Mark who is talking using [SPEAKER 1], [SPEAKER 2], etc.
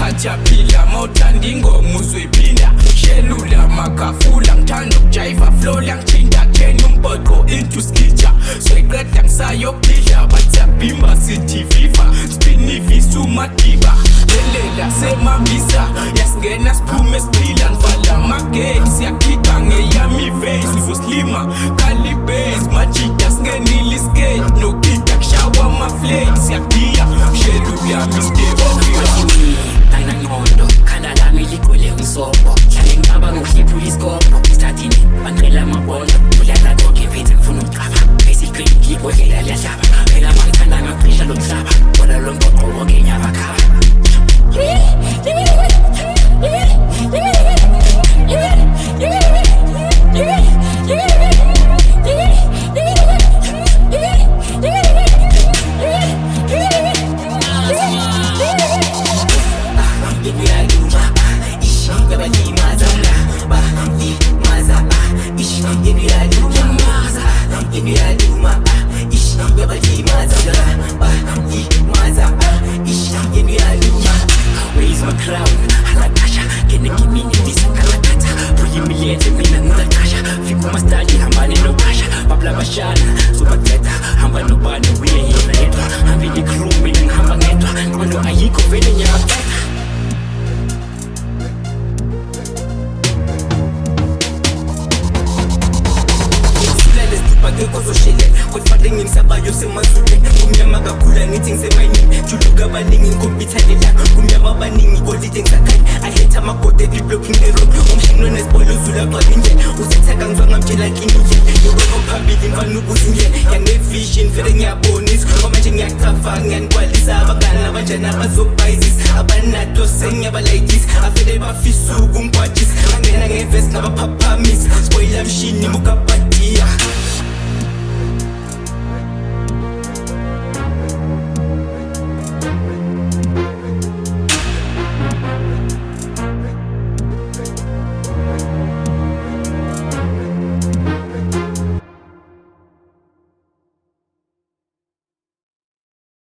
[SPEAKER 1] Khajaphila mawuthanda ingoma uzoyiphinda shelula makafula ngithanda ukujayiva flow langitshinta kena umbhoqo into skitsha soyiqeda ngisayopidla bathiyabhimba sithi viva spinivisa umadiba lelela semambisa yasingena siphume siphila ngivala amagate siyakhipha ngeyami ivesi uzosilima kalibase majida singenile iskate nokida kushawa amaflake siyagiya shelula mistake
[SPEAKER 2] Ngondo, khanda lami ligcwele umsobho hlale ngicabanga ukuhliphula isikobho isikhathini bangicela amabondo ulala konke mfethu ngifuna ukucaba basically ngibhodlela liyahlaba phela mangithanda ngagcisha lo mhlaba kodwa lo mbhoqo wonke nyabakhaba
[SPEAKER 1] abanato senya ba ladies afele bafisa ukungwajisa angena ngevesi nabapapa